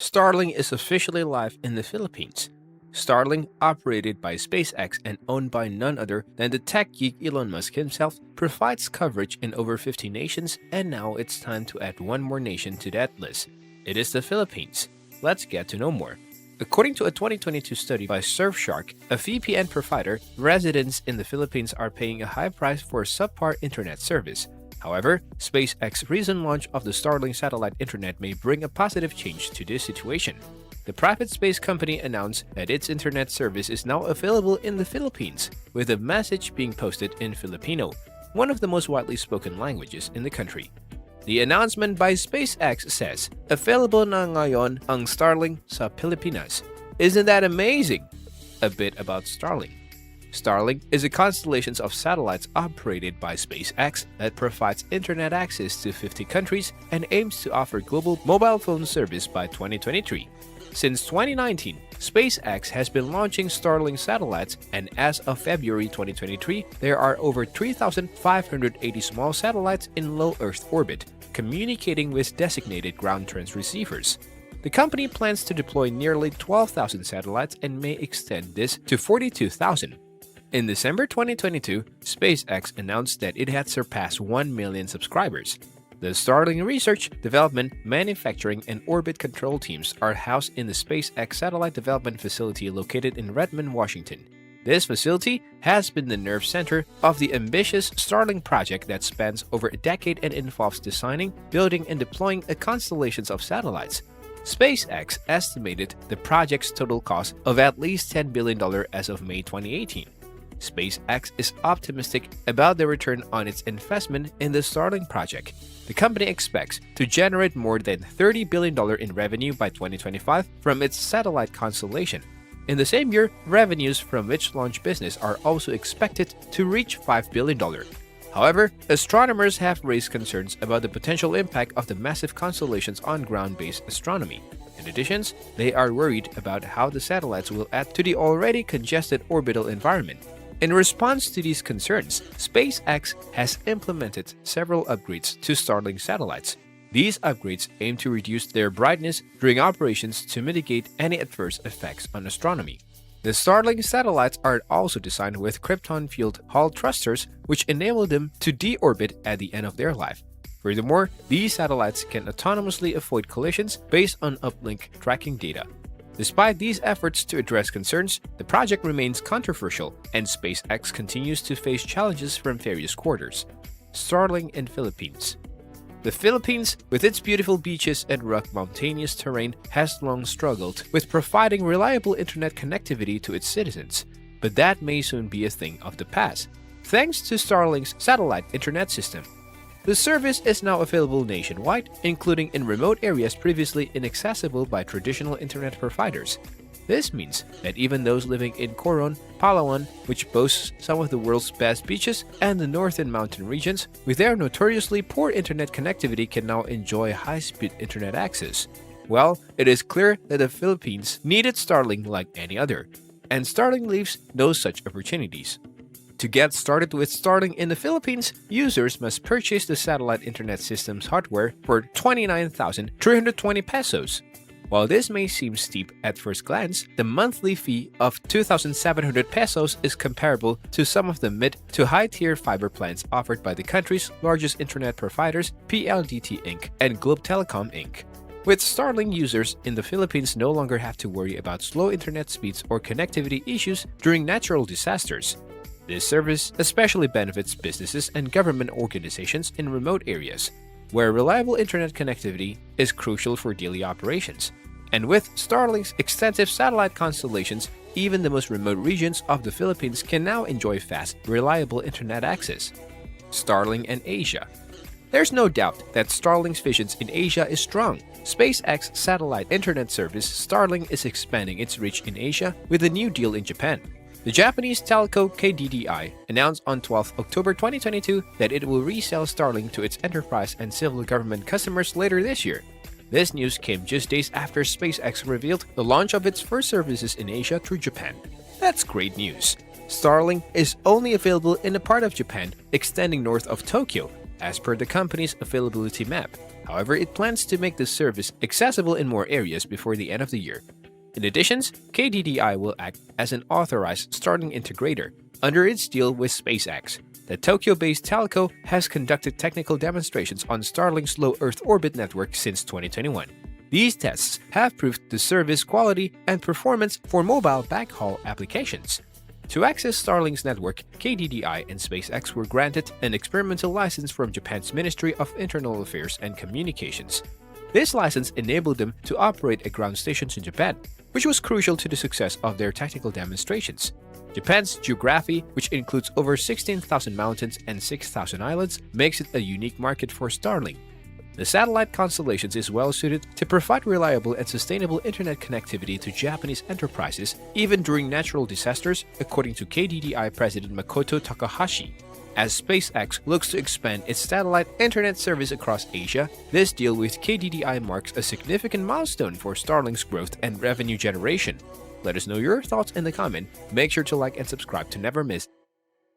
Starlink is officially live in the Philippines. Starlink, operated by SpaceX and owned by none other than the tech geek Elon Musk himself, provides coverage in over 50 nations, and now it's time to add one more nation to that list. It is the Philippines. Let's get to know more. According to a 2022 study by Surfshark, a VPN provider, residents in the Philippines are paying a high price for subpar internet service. However, SpaceX's recent launch of the Starlink satellite internet may bring a positive change to this situation. The private space company announced that its internet service is now available in the Philippines, with a message being posted in Filipino, one of the most widely spoken languages in the country. The announcement by SpaceX says, "Available na ngayon ang Starlink sa Pilipinas." Isn't that amazing? A bit about Starlink. Starlink is a constellation of satellites operated by SpaceX that provides internet access to 50 countries and aims to offer global mobile phone service by 2023. Since 2019, SpaceX has been launching Starlink satellites, and as of February 2023, there are over 3,580 small satellites in low Earth orbit, communicating with designated ground transceivers. The company plans to deploy nearly 12,000 satellites and may extend this to 42,000. In December 2022, SpaceX announced that it had surpassed 1 million subscribers. The Starlink research, development, manufacturing, and orbit control teams are housed in the SpaceX Satellite Development Facility located in Redmond, Washington. This facility has been the nerve center of the ambitious Starlink project that spans over a decade and involves designing, building, and deploying a constellation of satellites. SpaceX estimated the project's total cost of at least $10 billion as of May 2018. SpaceX is optimistic about the return on its investment in the Starlink project. The company expects to generate more than $30 billion in revenue by 2025 from its satellite constellation. In the same year, revenues from its launch business are also expected to reach $5 billion. However, astronomers have raised concerns about the potential impact of the massive constellations on ground-based astronomy. In addition, they are worried about how the satellites will add to the already congested orbital environment. In response to these concerns, SpaceX has implemented several upgrades to Starlink satellites. These upgrades aim to reduce their brightness during operations to mitigate any adverse effects on astronomy. The Starlink satellites are also designed with krypton-fueled Hall thrusters, which enable them to deorbit at the end of their life. Furthermore, these satellites can autonomously avoid collisions based on uplink tracking data. Despite these efforts to address concerns, the project remains controversial, and SpaceX continues to face challenges from various quarters. Starlink in Philippines. The Philippines, with its beautiful beaches and rough mountainous terrain, has long struggled with providing reliable internet connectivity to its citizens, but that may soon be a thing of the past, thanks to Starlink's satellite internet system. The service is now available nationwide, including in remote areas previously inaccessible by traditional internet providers. This means that even those living in Coron, Palawan, which boasts some of the world's best beaches, and the northern mountain regions, with their notoriously poor internet connectivity, can now enjoy high-speed internet access. Well, it is clear that the Philippines needed Starlink like any other, and Starlink leaves no such opportunities. To get started with Starlink in the Philippines, users must purchase the satellite internet system's hardware for 29,320 pesos. While this may seem steep at first glance, the monthly fee of 2,700 pesos is comparable to some of the mid to high-tier fiber plans offered by the country's largest internet providers, PLDT Inc. and Globe Telecom Inc. With Starlink, users in the Philippines no longer have to worry about slow internet speeds or connectivity issues during natural disasters. This service especially benefits businesses and government organizations in remote areas, where reliable internet connectivity is crucial for daily operations. And with Starlink's extensive satellite constellations, even the most remote regions of the Philippines can now enjoy fast, reliable internet access. Starlink and Asia. There's no doubt that Starlink's vision in Asia is strong. SpaceX satellite internet service Starlink is expanding its reach in Asia with a new deal in Japan. The Japanese telco KDDI announced on 12 October 2022 that it will resell Starlink to its enterprise and civil government customers later this year. This news came just days after SpaceX revealed the launch of its first services in Asia through Japan. That's great news. Starlink is only available in a part of Japan extending north of Tokyo, as per the company's availability map. However, it plans to make the service accessible in more areas before the end of the year. In addition, KDDI will act as an authorized Starlink integrator under its deal with SpaceX. The Tokyo-based telco has conducted technical demonstrations on Starlink's low Earth orbit network since 2021. These tests have proved the service quality and performance for mobile backhaul applications. To access Starlink's network, KDDI and SpaceX were granted an experimental license from Japan's Ministry of Internal Affairs and Communications. This license enabled them to operate at ground stations in Japan, which was crucial to the success of their technical demonstrations. Japan's geography, which includes over 16,000 mountains and 6,000 islands, makes it a unique market for Starlink. The satellite constellations is well suited to provide reliable and sustainable internet connectivity to Japanese enterprises, even during natural disasters, according to KDDI President Makoto Takahashi. As SpaceX looks to expand its satellite internet service across Asia, this deal with KDDI marks a significant milestone for Starlink's growth and revenue generation. Let us know your thoughts in the comment. Make sure to like and subscribe to never miss